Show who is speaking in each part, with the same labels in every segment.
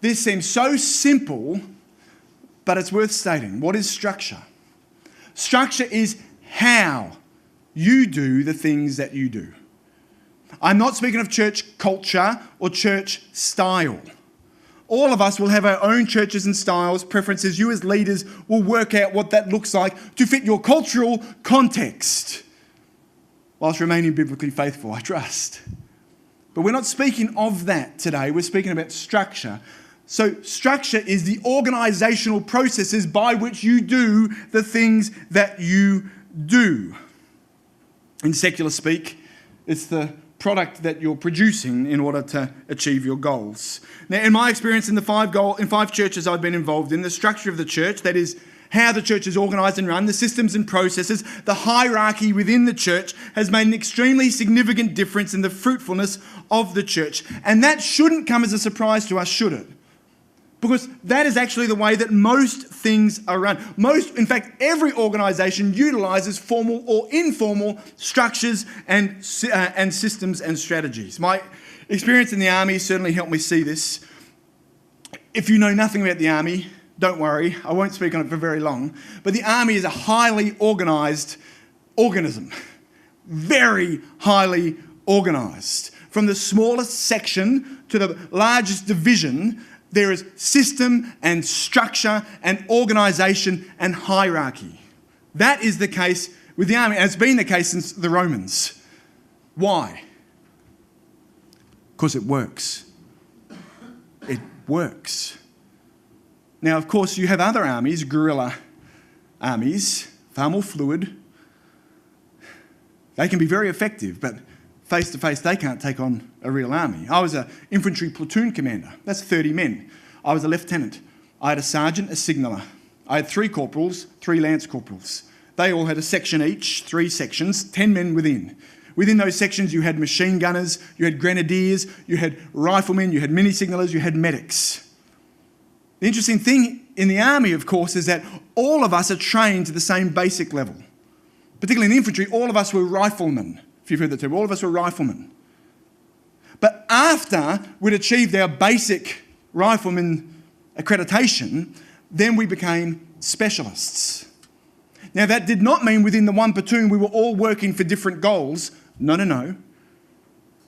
Speaker 1: This seems so simple, but it's worth stating. What is structure? Structure is how you do the things that you do. I'm not speaking of church culture or church style. All of us will have our own churches and styles, preferences. You as leaders will work out what that looks like to fit your cultural context, whilst remaining biblically faithful, I trust. But we're not speaking of that today. We're speaking about structure. So structure is the organisational processes by which you do the things that you do. In secular speak, it's the product that you're producing in order to achieve your goals. Now, in my experience in five churches I've been involved in, the structure of the church, that is how the church is organised and run, the systems and processes, the hierarchy within the church has made an extremely significant difference in the fruitfulness of the church. And that shouldn't come as a surprise to us, should it? Because that is actually the way that most things are run. In fact, every organisation utilises formal or informal structures and systems and strategies. My experience in the army certainly helped me see this. If you know nothing about the army, don't worry, I won't speak on it for very long. But the army is a highly organised organism. Very highly organised. From the smallest section to the largest division, there is system and structure and organisation and hierarchy. That is the case with the army, and it's been the case since the Romans. Why? Because it works. It works. Now, of course, you have other armies, guerrilla armies, far more fluid. They can be very effective, but face-to-face, they can't take on a real army. I was an infantry platoon commander. That's 30 men. I was a lieutenant. I had a sergeant, a signaller. I had 3 corporals, 3 lance corporals. They all had a section each, 3 sections, 10 men within. Within those sections, you had machine gunners, you had grenadiers, you had riflemen, you had mini-signallers, you had medics. The interesting thing in the army, of course, is that all of us are trained to the same basic level. Particularly in the infantry, all of us were riflemen. If you've heard the term, all of us were riflemen. But after we'd achieved our basic rifleman accreditation, then we became specialists. Now, that did not mean within the one platoon we were all working for different goals. No.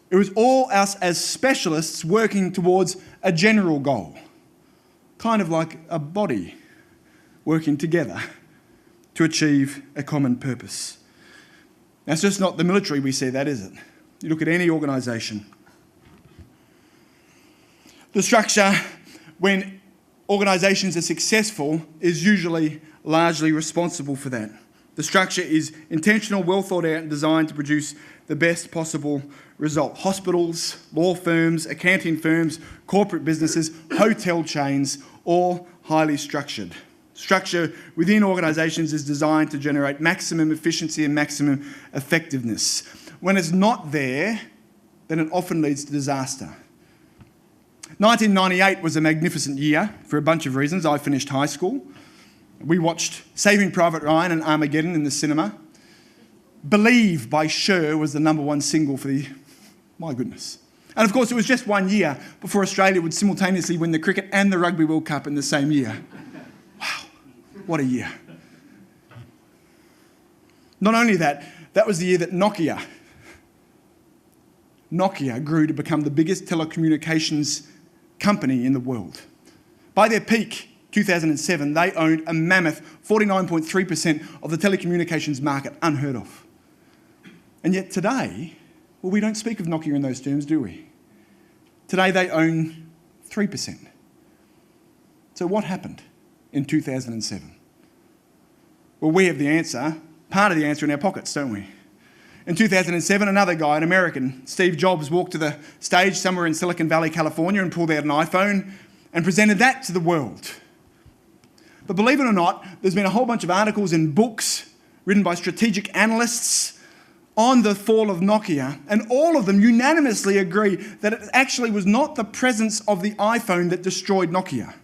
Speaker 1: It was all us as specialists working towards a general goal. Kind of like a body working together to achieve a common purpose. Now, it's just not the military we see that, is it? You look at any organisation. The structure, when organisations are successful, is usually largely responsible for that. The structure is intentional, well thought out and designed to produce the best possible result. Hospitals, law firms, accounting firms, corporate businesses, hotel chains, all highly structured. Structure within organisations is designed to generate maximum efficiency and maximum effectiveness. When it's not there, then it often leads to disaster. 1998 was a magnificent year for a bunch of reasons. I finished high school. We watched Saving Private Ryan and Armageddon in the cinema. Believe by Cher was the #1 single for the... My goodness. And of course, it was just 1 year before Australia would simultaneously win the Cricket and the Rugby World Cup in the same year. Wow, what a year. Not only that, that was the year that Nokia grew to become the biggest telecommunications company in the world. By their peak, 2007, they owned a mammoth 49.3% of the telecommunications market, unheard of. And yet today, well, we don't speak of Nokia in those terms, do we? Today they own 3%. So what happened in 2007? Well, we have the answer, part of the answer in our pockets, don't we? In 2007, another guy, an American, Steve Jobs, walked to the stage somewhere in Silicon Valley, California, and pulled out an iPhone and presented that to the world. But believe it or not, there's been a whole bunch of articles and books written by strategic analysts on the fall of Nokia, and all of them unanimously agree that it actually was not the presence of the iPhone that destroyed Nokia.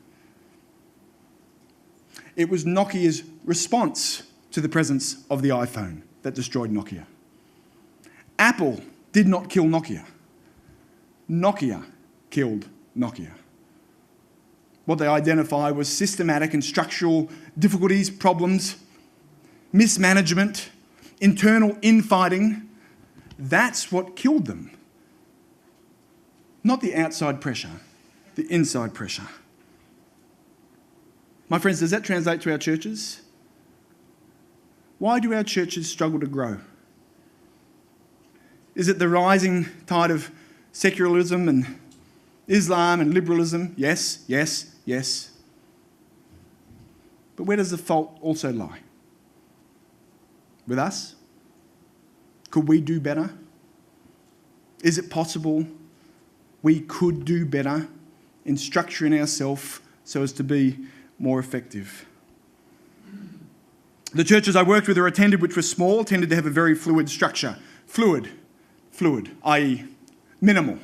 Speaker 1: It was Nokia's response to the presence of the iPhone that destroyed Nokia. Apple did not kill Nokia. Nokia killed Nokia. what they identify was systematic and structural difficulties, problems, mismanagement, internal infighting. That's what killed them. Not the outside pressure, the inside pressure. My friends, does that translate to our churches? Why do our churches struggle to grow? Is it the rising tide of secularism and Islam and liberalism? Yes, yes, yes. But where does the fault also lie? With us? Could we do better? Is it possible we could do better in structuring ourselves so as to be more effective? The churches I worked with or attended, which were small, tended to have a very fluid structure. Fluid, i.e. minimal.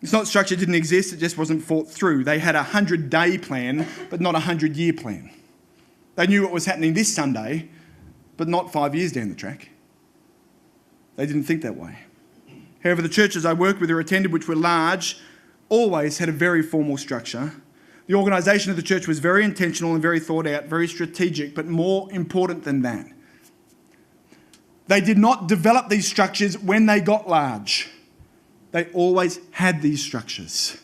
Speaker 1: It's not structure didn't exist, it just wasn't thought through. They had a 100-day plan, but not a 100-year plan. They knew what was happening this Sunday, but not 5 years down the track. They didn't think that way. However, the churches I worked with or attended, which were large, always had a very formal structure. The organisation of the church was very intentional and very thought out, very strategic, but more important than that, they did not develop these structures when they got large. They always had these structures.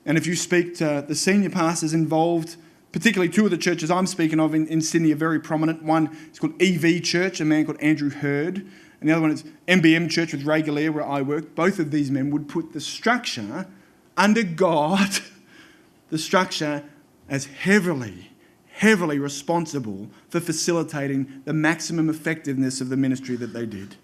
Speaker 1: And if you speak to the senior pastors involved, particularly two of the churches I'm speaking of in Sydney are very prominent. One is called EV Church, a man called Andrew Hurd, and the other one is MBM Church with Ray Galea, where I work. Both of these men would put the structure under God, the structure as heavily responsible for facilitating the maximum effectiveness of the ministry that they did.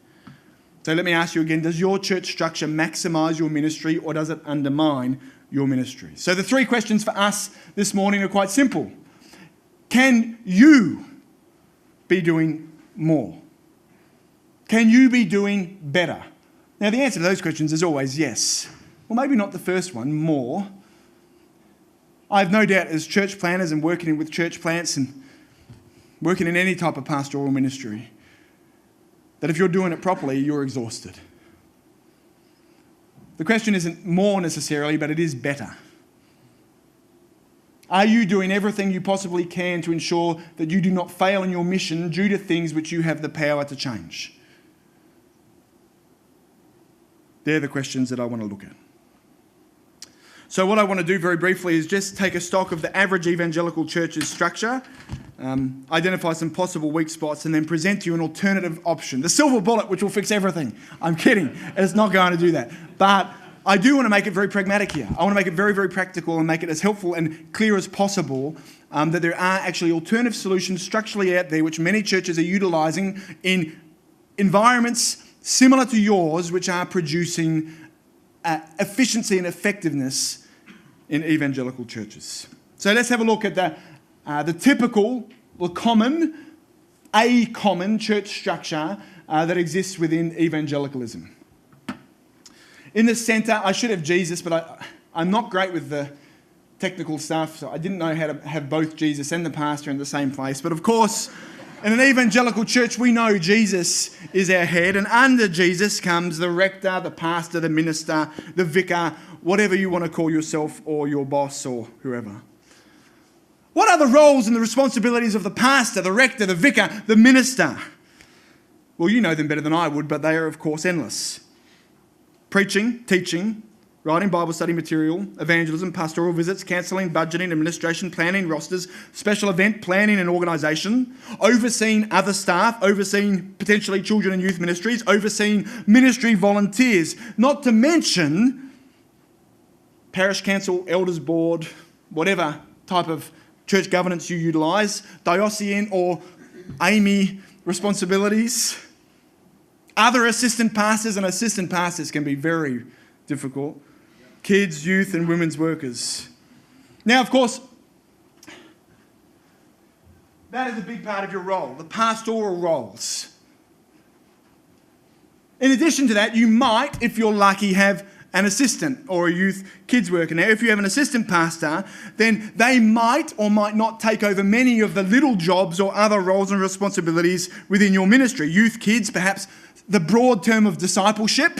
Speaker 1: So let me ask you again, does your church structure maximise your ministry or does it undermine your ministry? So the three questions for us this morning are quite simple. Can you be doing more? Can you be doing better? Now the answer to those questions is always yes. Well, maybe not the first one, more. I have no doubt as church planners and working with church plants and working in any type of pastoral ministry, that if you're doing it properly, you're exhausted. The question isn't more necessarily, but it is better. Are you doing everything you possibly can to ensure that you do not fail in your mission due to things which you have the power to change? They're the questions that I want to look at. So what I want to do very briefly is just take a stock of the average evangelical church's structure, identify some possible weak spots, and then present to you an alternative option. The silver bullet, which will fix everything. I'm kidding. It's not going to do that. But I do want to make it very pragmatic here. I want to make it very, very practical and make it as helpful and clear as possible that there are actually alternative solutions structurally out there which many churches are utilising in environments similar to yours, which are producing efficiency and effectiveness in evangelical churches. So let's have a look at the typical, a common church structure that exists within evangelicalism. In the centre, I should have Jesus, but I'm not great with the technical stuff, so I didn't know how to have both Jesus and the pastor in the same place. But of course, in an evangelical church, we know Jesus is our head, and under Jesus comes the rector, the pastor, the minister, the vicar, whatever you want to call yourself, or your boss, or whoever. What are the roles and the responsibilities of the pastor, the rector, the vicar, the minister? Well, you know them better than I would, but they are, of course, endless. Preaching, teaching, writing Bible study material, evangelism, pastoral visits, counselling, budgeting, administration, planning, rosters, special event planning and organisation, overseeing other staff, overseeing potentially children and youth ministries, overseeing ministry volunteers, not to mention parish council, elders board, whatever type of church governance you utilise, diocesan or AME responsibilities. Other assistant pastors, and assistant pastors can be very difficult. Kids, youth and women's workers. Now, of course, that is a big part of your role, the pastoral roles. In addition to that, you might, if you're lucky, have an assistant or a youth kids worker. Now, if you have an assistant pastor, then they might or might not take over many of the little jobs or other roles and responsibilities within your ministry. Youth kids, perhaps the broad term of discipleship,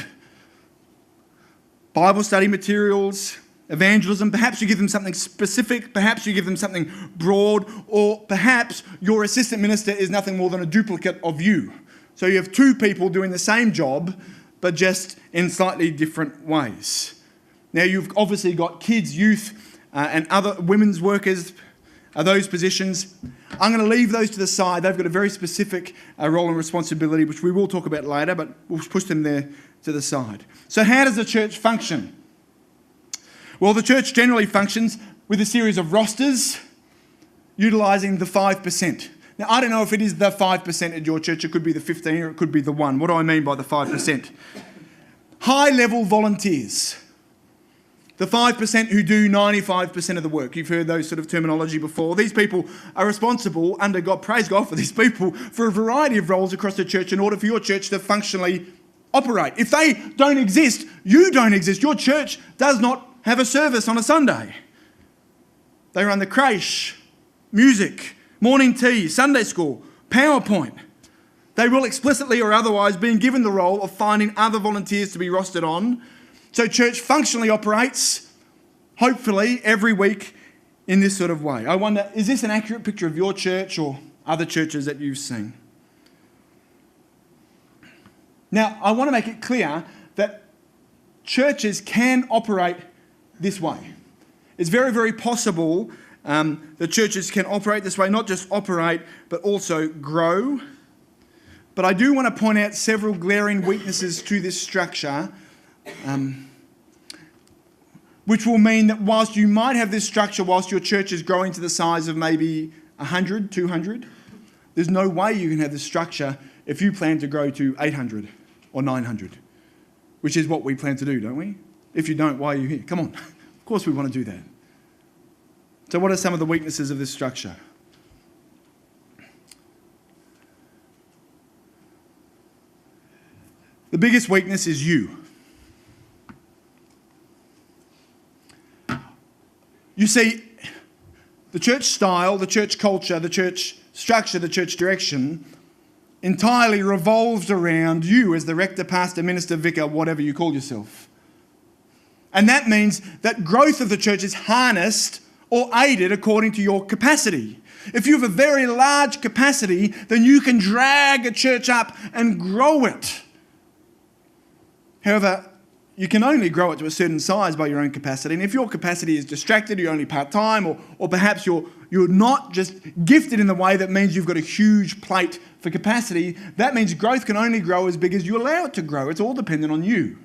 Speaker 1: Bible study materials, evangelism. Perhaps you give them something specific. Perhaps you give them something broad. Or perhaps your assistant minister is nothing more than a duplicate of you. So you have two people doing the same job, but just in slightly different ways. Now, you've obviously got kids, youth, and other women's workers, those positions. I'm going to leave those to the side. They've got a very specific role and responsibility, which we will talk about later, but we'll push them there to the side. So how does the church function? Well, the church generally functions with a series of rosters utilising the 5%. Now, I don't know if it is the 5% at your church. It could be the 15 or it could be the 1. What do I mean by the 5%? High-level volunteers. The 5% who do 95% of the work. You've heard those sort of terminology before. These people are responsible, under God, praise God for these people, for a variety of roles across the church in order for your church to functionally operate. If they don't exist, you don't exist. Your church does not have a service on a Sunday. They run the creche, music, morning tea, Sunday school, PowerPoint. They will explicitly or otherwise be given the role of finding other volunteers to be rostered on. So church functionally operates, hopefully, every week in this sort of way. I wonder, is this an accurate picture of your church or other churches that you've seen? Now, I want to make it clear that churches can operate this way. It's very, very possible that churches can operate this way, not just operate, but also grow. But I do want to point out several glaring weaknesses to this structure, which will mean that whilst you might have this structure whilst your church is growing to the size of maybe 100, 200, there's no way you can have this structure if you plan to grow to 800 or 900, which is what we plan to do, don't we? If you don't, why are you here? Come on. Of course we want to do that. So what are some of the weaknesses of this structure? The biggest weakness is you. You see, the church style, the church culture, the church structure, the church direction entirely revolves around you as the rector, pastor, minister, vicar, whatever you call yourself. And that means that growth of the church is harnessed or aided according to your capacity. If you have a very large capacity, then you can drag a church up and grow it. However, you can only grow it to a certain size by your own capacity. And if your capacity is distracted, you're only part-time, or perhaps you're not just gifted in the way that means you've got a huge plate for capacity, that means growth can only grow as big as you allow it to grow. It's all dependent on you.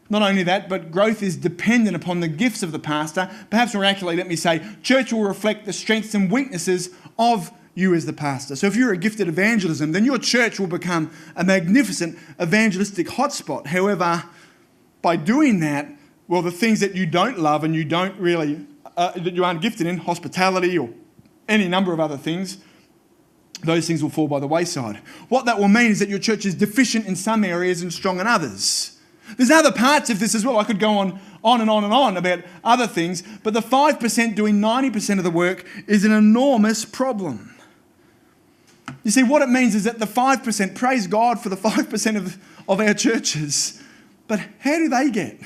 Speaker 1: Not only that, but growth is dependent upon the gifts of the pastor. Perhaps more accurately, let me say, church will reflect the strengths and weaknesses of you as the pastor. So if you're a gifted evangelism, then your church will become a magnificent evangelistic hotspot. However, by doing that, well, the things that you don't love and you don't really, that you aren't gifted in, hospitality or any number of other things, those things will fall by the wayside. What that will mean is that your church is deficient in some areas and strong in others. There's other parts of this as well. I could go on and on and on about other things, but the 5% doing 90% of the work is an enormous problem. You see, what it means is that the 5%, praise God for the 5% of our churches, but how do they get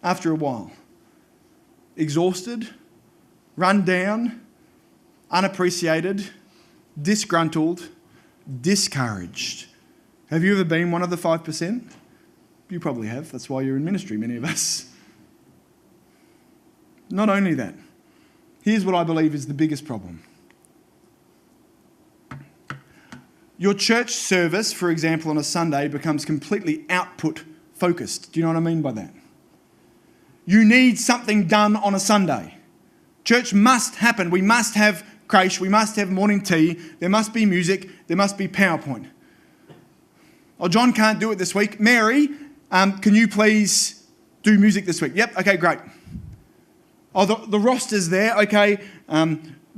Speaker 1: after a while? Exhausted, run down, unappreciated, disgruntled, discouraged. Have you ever been one of the 5%? You probably have. That's why you're in ministry, many of us. Not only that, here's what I believe is the biggest problem. Your church service, for example, on a Sunday becomes completely output focused. Do you know what I mean by that? You need something done on a Sunday. Church must happen. We must have creche. We must have morning tea. There must be music. There must be PowerPoint. Oh, John can't do it this week. Mary, can you please do music this week? Yep, okay, great. Oh, the roster's there. Okay,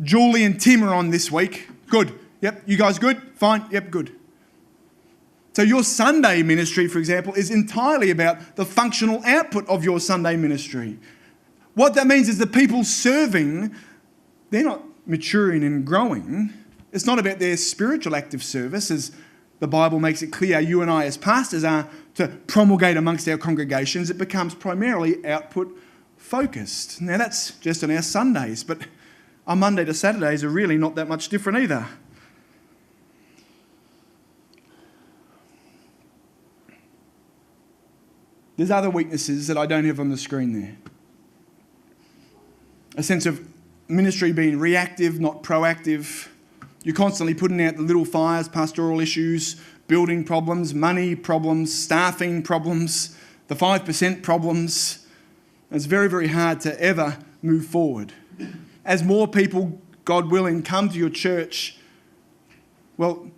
Speaker 1: Julie and Tim are on this week. Good. Yep, you guys good? Fine. Yep, good. So your Sunday ministry, for example, is entirely about the functional output of your Sunday ministry. What that means is the people serving, they're not maturing and growing. It's not about their spiritual active service, as the Bible makes it clear you and I as pastors are to promulgate amongst our congregations. It becomes primarily output focused. Now that's just on our Sundays, but our Monday to Saturdays are really not that much different either. There's other weaknesses that I don't have on the screen there. A sense of ministry being reactive, not proactive. You're constantly putting out the little fires, pastoral issues, building problems, money problems, staffing problems, the 5% problems. It's very, very hard to ever move forward. As more people, God willing, come to your church, well,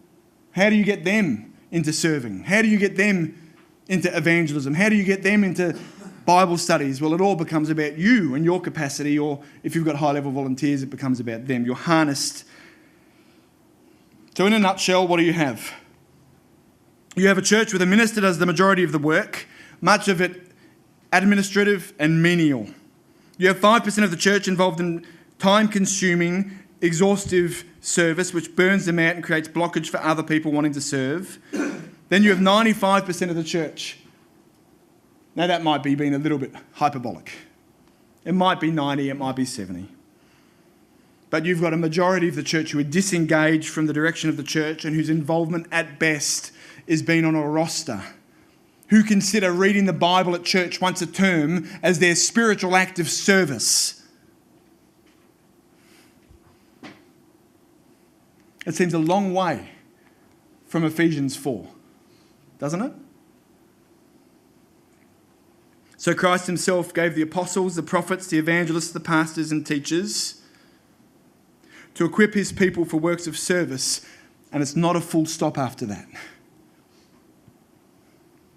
Speaker 1: how do you get them into serving? How do you get them into evangelism? How do you get them into Bible studies? Well, it all becomes about you and your capacity, or if you've got high-level volunteers, it becomes about them. You're harnessed. So in a nutshell, what do you have? You have a church where the minister does the majority of the work, much of it administrative and menial. You have 5% of the church involved in time-consuming, exhaustive service, which burns them out and creates blockage for other people wanting to serve. Then you have 95% of the church. Now that might be being a little bit hyperbolic. It might be 90, it might be 70. But you've got a majority of the church who are disengaged from the direction of the church and whose involvement at best is being on a roster, who consider reading the Bible at church once a term as their spiritual act of service. It seems a long way from Ephesians 4, doesn't it? So Christ himself gave the apostles, the prophets, the evangelists, the pastors and teachers to equip his people for works of service, and it's not a full stop after that.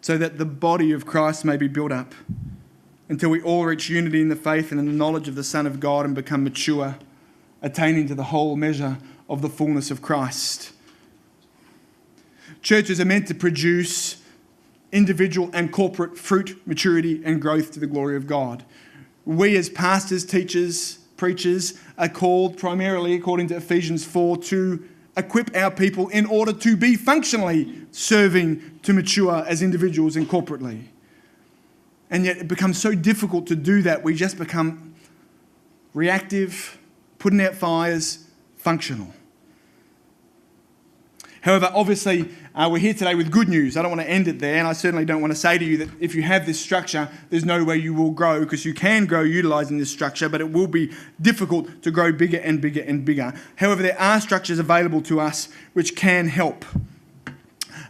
Speaker 1: So that the body of Christ may be built up until we all reach unity in the faith and in the knowledge of the Son of God and become mature, attaining to the whole measure of the fullness of Christ. Churches are meant to produce individual and corporate fruit, maturity and growth to the glory of God. We as pastors, teachers, preachers are called primarily, according to Ephesians 4, to equip our people in order to be functionally serving to mature as individuals and corporately. And yet it becomes so difficult to do that, we just become reactive, putting out fires, functional. However, obviously, we're here today with good news. I don't want to end it there, and I certainly don't want to say to you that if you have this structure, there's no way you will grow, because you can grow utilising this structure, but it will be difficult to grow bigger and bigger and bigger. However, there are structures available to us which can help.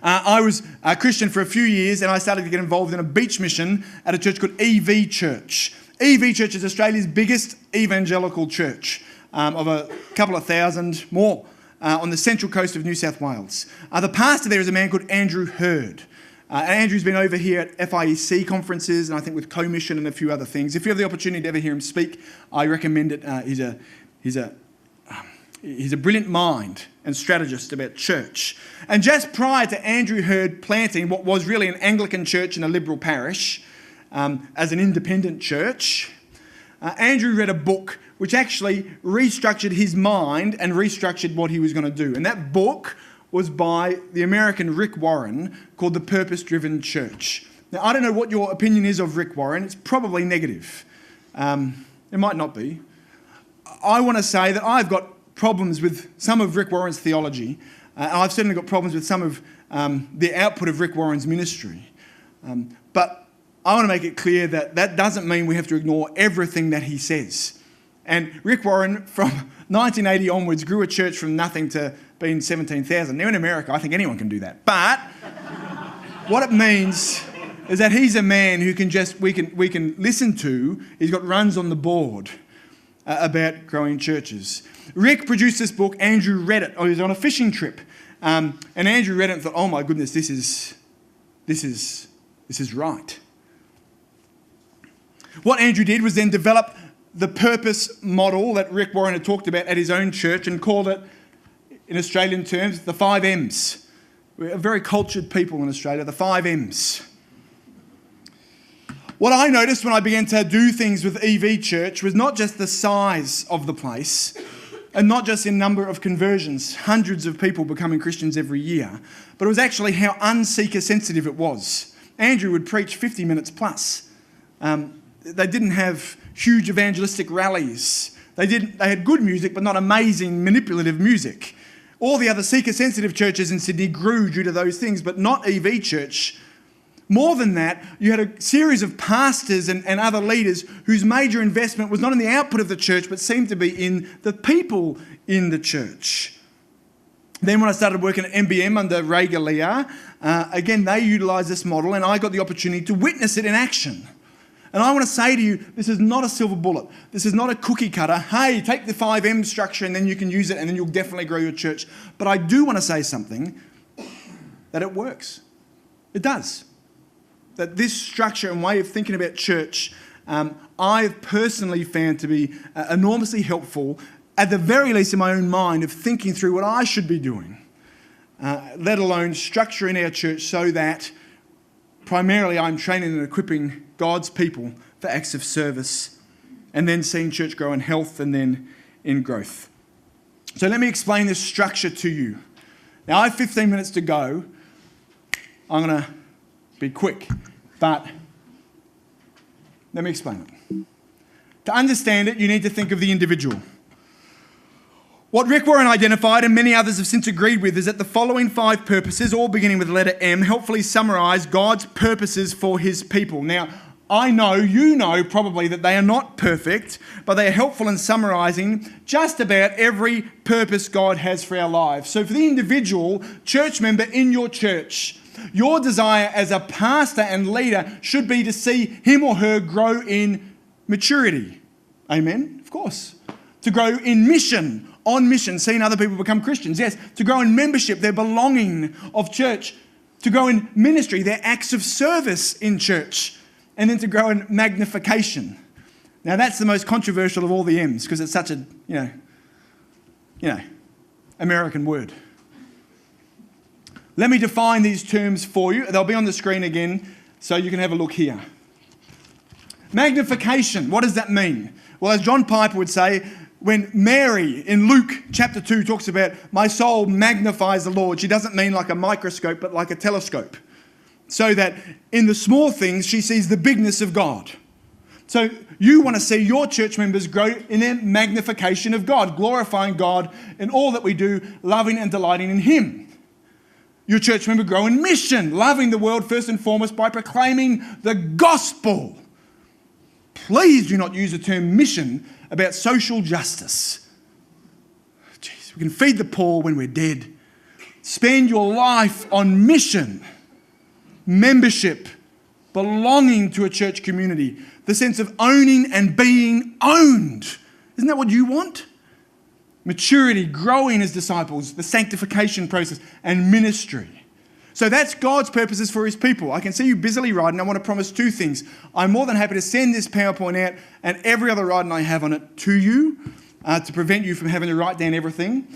Speaker 1: I was a Christian for a few years, and I started to get involved in a beach mission at a church called EV Church. EV Church is Australia's biggest evangelical church, of a couple of thousand more. On the central coast of New South Wales. The pastor there is a man called Andrew Hurd. Andrew's been over here at FIEC conferences, and I think with Co-Mission and a few other things. If you have the opportunity to ever hear him speak, I recommend it. He's a brilliant mind and strategist about church. And just prior to Andrew Hurd planting what was really an Anglican church in a liberal parish as an independent church, Andrew read a book which actually restructured his mind and restructured what he was going to do. And that book was by the American Rick Warren, called The Purpose-Driven Church. Now, I don't know what your opinion is of Rick Warren. It's probably negative. It might not be. I want to say that I've got problems with some of Rick Warren's theology. And I've certainly got problems with some of the output of Rick Warren's ministry. But I want to make it clear that that doesn't mean we have to ignore everything that he says. And Rick Warren, from 1980 onwards, grew a church from nothing to being 17,000. Now in America, I think anyone can do that. But what it means is that he's a man who we can listen to. He's got runs on the board about growing churches. Rick produced this book. Andrew read it. He was on a fishing trip, and Andrew read it and thought, "Oh my goodness, this is right." What Andrew did was then develop the purpose model that Rick Warren had talked about at his own church and called it, in Australian terms, the 5 M's. We're a very cultured people in Australia, the 5 M's. What I noticed when I began to do things with EV Church was not just the size of the place and not just in number of conversions, hundreds of people becoming Christians every year, but it was actually how unseeker sensitive it was. Andrew would preach 50 minutes plus. they didn't have huge evangelistic rallies. They had good music, but not amazing manipulative music. All the other seeker-sensitive churches in Sydney grew due to those things, but not EV Church. More than that, you had a series of pastors and other leaders whose major investment was not in the output of the church, but seemed to be in the people in the church. Then when I started working at MBM under Ray Galea, again, they utilised this model, and I got the opportunity to witness it in action. And I want to say to you, this is not a silver bullet. This is not a cookie cutter. Hey, take the 5M structure and then you can use it and then you'll definitely grow your church. But I do want to say something, that it works. It does. That this structure and way of thinking about church, I've personally found to be enormously helpful, at the very least in my own mind, of thinking through what I should be doing, let alone structuring our church so that primarily I'm training and equipping God's people for acts of service, and then seeing church grow in health and then in growth. So let me explain this structure to you. Now I have 15 minutes to go. I'm going to be quick, but let me explain it. To understand it, you need to think of the individual. What Rick Warren identified, and many others have since agreed with, is that the following 5 purposes, all beginning with the letter M, helpfully summarise God's purposes for his people. Now, I know, you know probably that they are not perfect, but they are helpful in summarising just about every purpose God has for our lives. So for the individual church member in your church, your desire as a pastor and leader should be to see him or her grow in maturity. Amen? Of course. To grow in mission, on mission, seeing other people become Christians. Yes, to grow in membership, their belonging of church. To grow in ministry, their acts of service in church. And then to grow in magnification. Now that's the most controversial of all the M's because it's such a, American word. Let me define these terms for you. They'll be on the screen again so you can have a look here. Magnification, what does that mean? Well, as John Piper would say, when Mary in Luke chapter 2 talks about my soul magnifies the Lord, she doesn't mean like a microscope but like a telescope. So that in the small things, she sees the bigness of God. So you want to see your church members grow in their magnification of God, glorifying God in all that we do, loving and delighting in him. Your church member grow in mission, loving the world first and foremost by proclaiming the gospel. Please do not use the term mission about social justice. Jeez, we can feed the poor when we're dead. Spend your life on mission. Membership, belonging to a church community, the sense of owning and being owned. Isn't that what you want? Maturity, growing as disciples, the sanctification process, and ministry. So that's God's purposes for his people. I can see you busily writing. I want to promise 2 things. I'm more than happy to send this PowerPoint out and every other writing I have on it to you to prevent you from having to write down everything.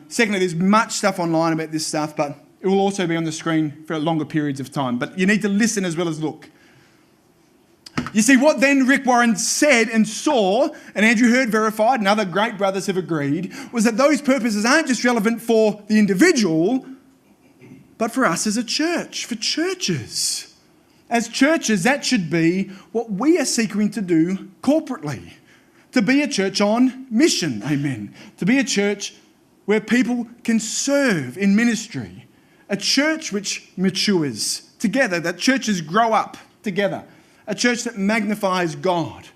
Speaker 1: Secondly, there's much stuff online about this stuff, but it will also be on the screen for longer periods of time. But you need to listen as well as look. You see, what then Rick Warren said and saw, and Andrew Hurd verified, and other great brothers have agreed, was that those purposes aren't just relevant for the individual, but for us as a church, for churches. As churches, that should be what we are seeking to do corporately. To be a church on mission, amen. To be a church where people can serve in ministry. A church which matures together, that churches grow up together. A church that magnifies God.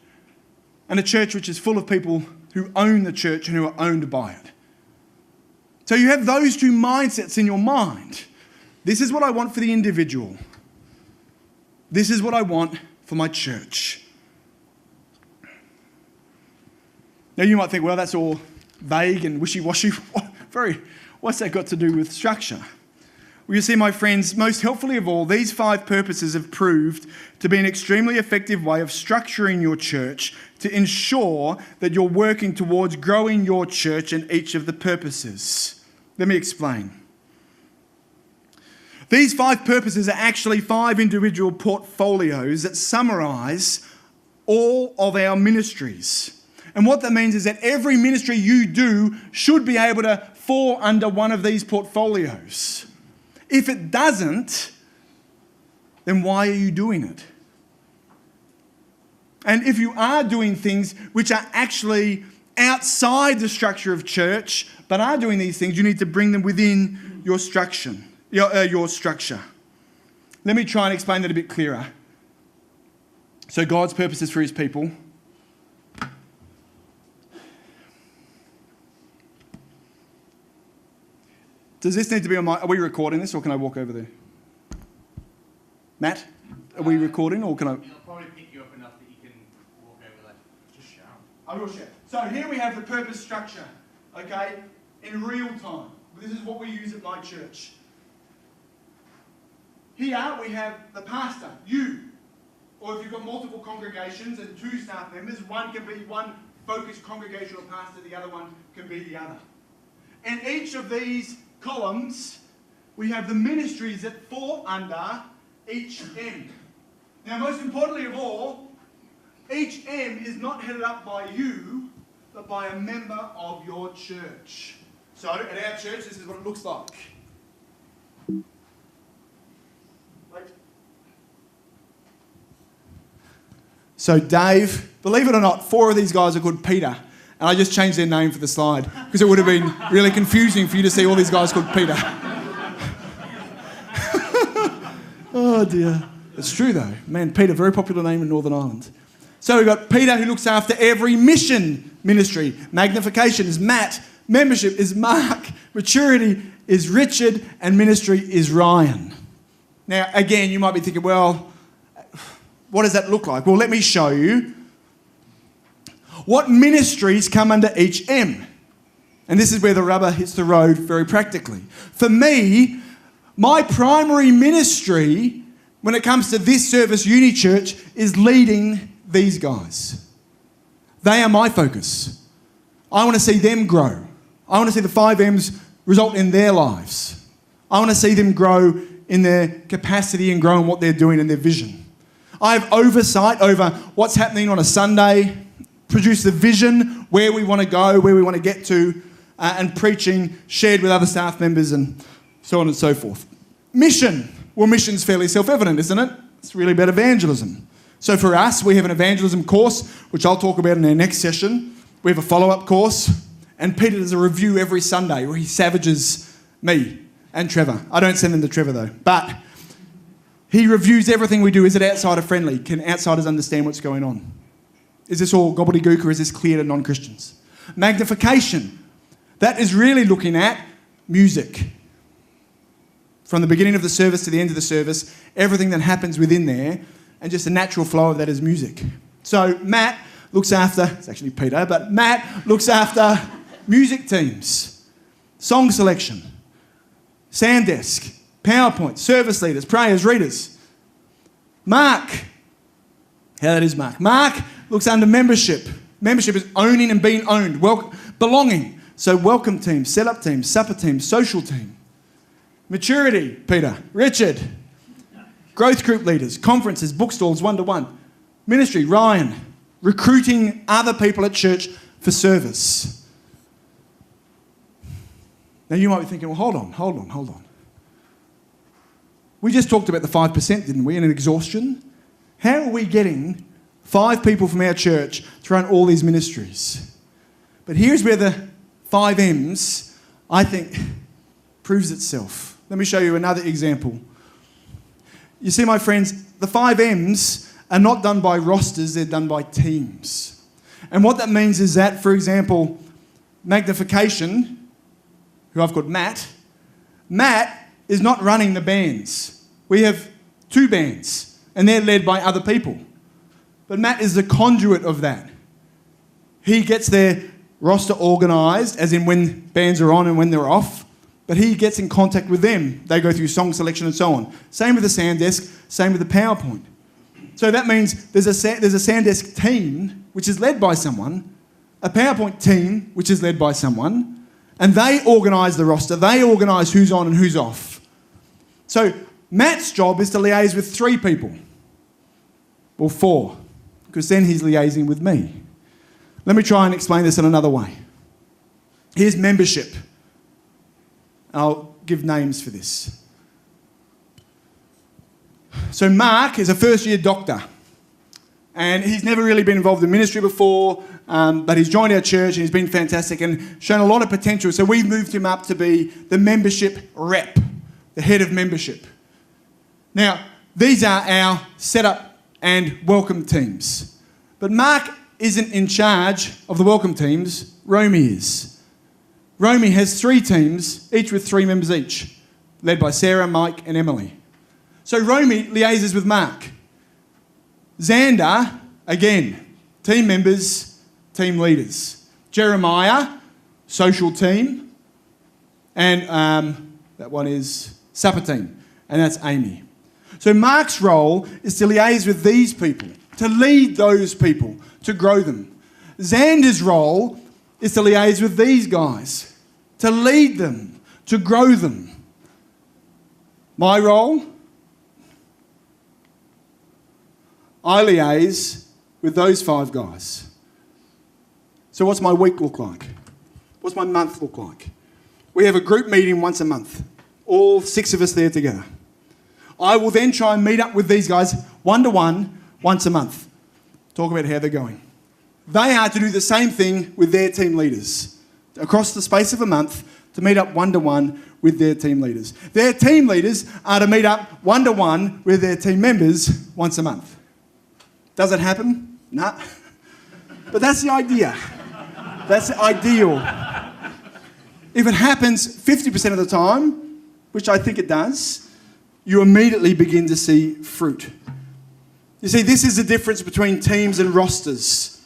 Speaker 1: And a church which is full of people who own the church and who are owned by it. So you have those 2 mindsets in your mind. This is what I want for the individual. This is what I want for my church. Now you might think, well, that's all vague and wishy-washy. What's that got to do with structure? Well, you see, my friends, most helpfully of all, these 5 purposes have proved to be an extremely effective way of structuring your church to ensure that you're working towards growing your church in each of the purposes. Let me explain. These 5 purposes are actually 5 individual portfolios that summarise all of our ministries. And what that means is that every ministry you do should be able to fall under one of these portfolios. If it doesn't, then why are you doing it? And if you are doing things which are actually outside the structure of church, but are doing these things, you need to bring them within your structure. Your structure. Let me try and explain that a bit clearer. So God's purposes for his people. Does this need to be on my... Are we recording this or can I walk over there? Matt, are we recording or can I...
Speaker 2: It'll probably pick you up enough that you can walk over there. Just shout.
Speaker 1: I will share. So here we have the purpose structure, okay, in real time. This is what we use at my church. Here we have the pastor, you. Or if you've got multiple congregations and 2 staff members, one can be one focused congregational pastor, the other one can be the other. And each of these columns, we have the ministries that fall under each M. Now, most importantly of all, each M is not headed up by you, but by a member of your church. So, at our church, this is what it looks like. So Dave, believe it or not, 4 of these guys are called Peter. And I just changed their name for the slide because it would have been really confusing for you to see all these guys called Peter. Oh dear. It's true though. Man, Peter, very popular name in Northern Ireland. So we've got Peter who looks after every mission ministry. Magnification is Matt. Membership is Mark. Maturity is Richard. And ministry is Ryan. Now, again, you might be thinking, well, what does that look like? Well, let me show you what ministries come under each M. And this is where the rubber hits the road very practically. For me, my primary ministry when it comes to this service, Uni Church, is leading these guys. They are my focus. I want to see them grow. I want to see the 5 M's result in their lives. I want to see them grow in their capacity and grow in what they're doing and their vision. I have oversight over what's happening on a Sunday, produce the vision, where we want to go, where we want to get to, and preaching shared with other staff members and so on and so forth. Mission. Well, mission's fairly self-evident, isn't it? It's really about evangelism. So for us, we have an evangelism course, which I'll talk about in our next session. We have a follow-up course, and Peter does a review every Sunday where he savages me and Trevor. I don't send them to Trevor, though. But he reviews everything we do. Is it outsider friendly? Can outsiders understand what's going on? Is this all gobbledygook or is this clear to non-Christians? Magnification. That is really looking at music. From the beginning of the service to the end of the service, everything that happens within there, and just the natural flow of that is music. So Matt looks after, it's actually Peter, but Matt looks after music teams, song selection, sound desk, PowerPoint, service leaders, prayers, readers. Mark, how that is Mark. Mark looks under membership. Membership is owning and being owned, belonging. So welcome team, setup team, supper team, social team. Maturity, Peter. Richard. Growth group leaders, conferences, bookstalls, one-to-one. Ministry, Ryan. Recruiting other people at church for service. Now you might be thinking, well, hold on. We just talked about the 5%, didn't we, in an exhaustion? How are we getting 5 people from our church to run all these ministries? But here's where the 5 M's, I think, proves itself. Let me show you another example. You see, my friends, the 5 M's are not done by rosters, they're done by teams. And what that means is that, for example, Magnification, who I've called Matt is not running the bands. We have 2 bands, and they're led by other people. But Matt is the conduit of that. He gets their roster organised, as in when bands are on and when they're off, but he gets in contact with them. They go through song selection and so on. Same with the sound desk, same with the PowerPoint. So that means there's a sound desk team, which is led by someone, a PowerPoint team, which is led by someone, and they organise the roster. They organise who's on and who's off. So Matt's job is to liaise with 3 people. Well, 4, because then he's liaising with me. Let me try and explain this in another way. Here's membership. I'll give names for this. So Mark is a first-year doctor. And he's never really been involved in ministry before, but he's joined our church and he's been fantastic and shown a lot of potential. So we've moved him up to be the membership rep, the head of membership. Now, these are our setup and welcome teams. But Mark isn't in charge of the welcome teams, Romy is. Romy has 3 teams, each with 3 members each, led by Sarah, Mike and Emily. So Romy liaises with Mark. Xander, again, team members, team leaders. Jeremiah, social team. And that one is supper team, and that's Amy. So Mark's role is to liaise with these people, to lead those people, to grow them. Xander's role is to liaise with these guys, to lead them, to grow them. My role? I liaise with those 5 guys. So what's my week look like? What's my month look like? We have a group meeting once a month. All 6 of us there together. I will then try and meet up with these guys one-to-one once a month. Talk about how they're going. They are to do the same thing with their team leaders. Across the space of a month, to meet up one-to-one with their team leaders. Their team leaders are to meet up one-to-one with their team members once a month. Does it happen? Nah. But that's the idea. That's the ideal. If it happens 50% of the time, which I think it does, you immediately begin to see fruit. You see, this is the difference between teams and rosters.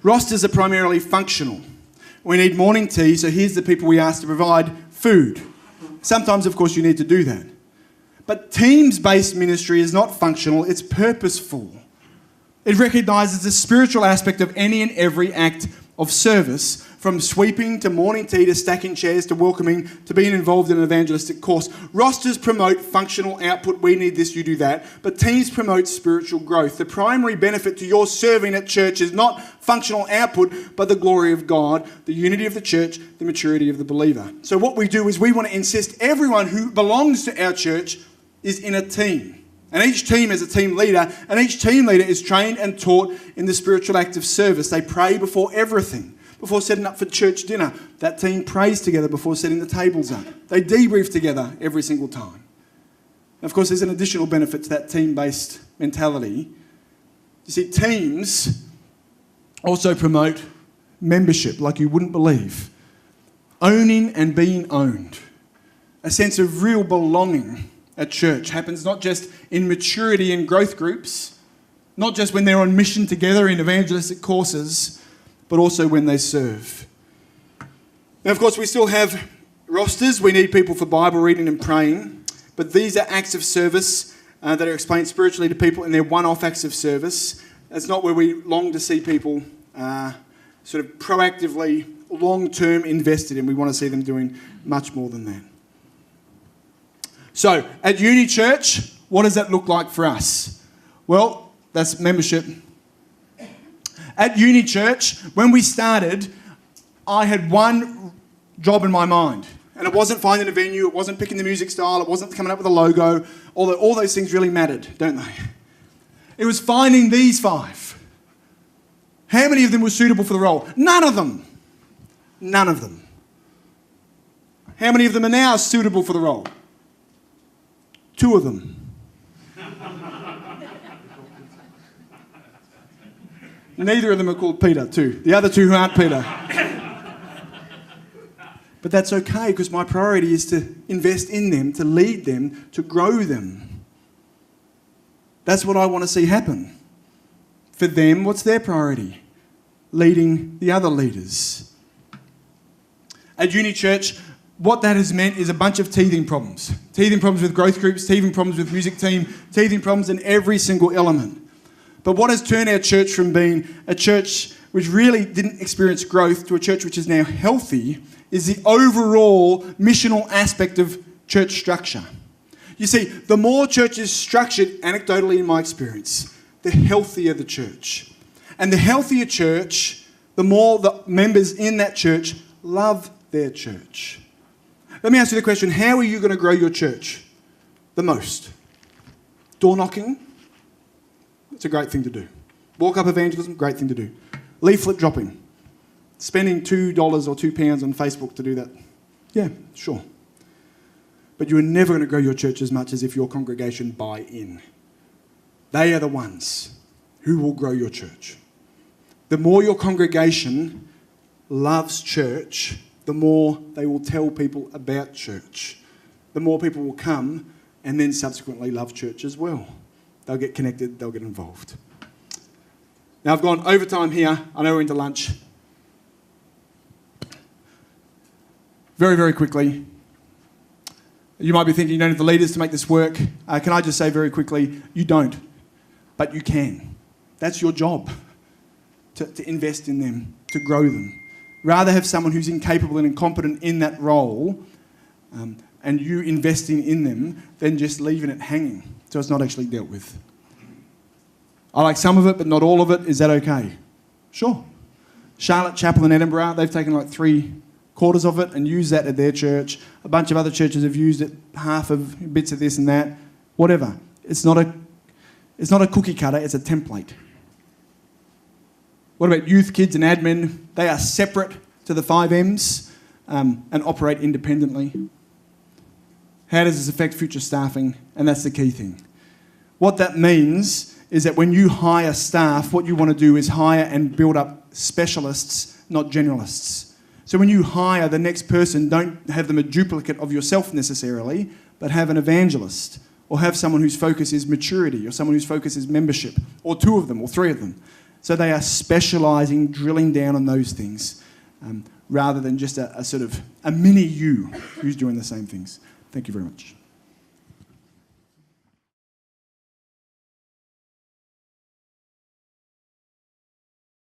Speaker 1: Rosters are primarily functional. We need morning tea, so here's the people we ask to provide food. Sometimes, of course, you need to do that. But teams-based ministry is not functional, it's purposeful. It recognises the spiritual aspect of any and every act of service, from sweeping to morning tea to stacking chairs to welcoming to being involved in an evangelistic course. Rosters promote functional output, we need this, you do that, but teams promote spiritual growth. The primary benefit to your serving at church is not functional output, but the glory of God, the unity of the church, the maturity of the believer. So what we do is we want to insist everyone who belongs to our church is in a team. And each team has a team leader, and each team leader is trained and taught in the spiritual act of service. They pray before everything. Before setting up for church dinner, that team prays together before setting the tables up. They debrief together every single time. And of course, there's an additional benefit to that team-based mentality. You see, teams also promote membership like you wouldn't believe. Owning and being owned. A sense of real belonging at church happens not just in maturity and growth groups, not just when they're on mission together in evangelistic courses, but also when they serve. Now, of course, we still have rosters. We need people for Bible reading and praying, but these are acts of service that are explained spiritually to people, and they're one-off acts of service. That's not where we long to see people sort of proactively, long-term invested in. We want to see them doing much more than that. So, at Uni Church, what does that look like for us? Well, that's membership. At Uni Church, when we started, I had one job in my mind. And it wasn't finding a venue, it wasn't picking the music style, it wasn't coming up with a logo, although all those things really mattered, don't they? It was finding these 5. How many of them were suitable for the role? None of them. None of them. How many of them are now suitable for the role? 2 of them. Neither of them are called Peter, too. The other 2 who aren't Peter. But that's okay, because my priority is to invest in them, to lead them, to grow them. That's what I want to see happen. For them, what's their priority? Leading the other leaders. At Uni Church, what that has meant is a bunch of teething problems. Teething problems with growth groups, teething problems with music team, teething problems in every single element. But what has turned our church from being a church which really didn't experience growth to a church which is now healthy is the overall missional aspect of church structure. You see, the more church is structured, anecdotally in my experience, the healthier the church. And the healthier church, the more the members in that church love their church. Let me ask you the question, how are you going to grow your church the most? Door knocking? it's a great thing to do. Walk-up evangelism, great thing to do. Leaflet dropping. Spending $2 or £2 on Facebook to do that. Yeah, sure. But you are never going to grow your church as much as if your congregation buy in. They are the ones who will grow your church. The more your congregation loves church, the more they will tell people about church. The more people will come and then subsequently love church as well. They'll get connected, they'll get involved. Now I've gone overtime here. I know we're into lunch. Very, very quickly. You might be thinking you don't have the leaders to make this work. Can I just say very quickly, you don't, but you can. That's your job, to invest in them, to grow them. Rather have someone who's incapable and incompetent in that role and you investing in them than just leaving it hanging so it's not actually dealt with. I like some of it, but not all of it. Is that okay? Sure. Charlotte Chapel in Edinburgh, they've taken like 3/4 of it and used that at their church. A bunch of other churches have used it, half of bits of this and that. Whatever. It's not a cookie cutter, it's a template. What about youth, kids and admin? They are separate to the 5 M's and operate independently. How does this affect future staffing? And that's the key thing. What that means is that when you hire staff, what you want to do is hire and build up specialists, not generalists. So when you hire the next person, don't have them a duplicate of yourself necessarily, but have an evangelist, or have someone whose focus is maturity, or someone whose focus is membership, or 2 of them, or 3 of them. So they are specialising, drilling down on those things, rather than just a sort of a mini you who's doing the same things. Thank you very much.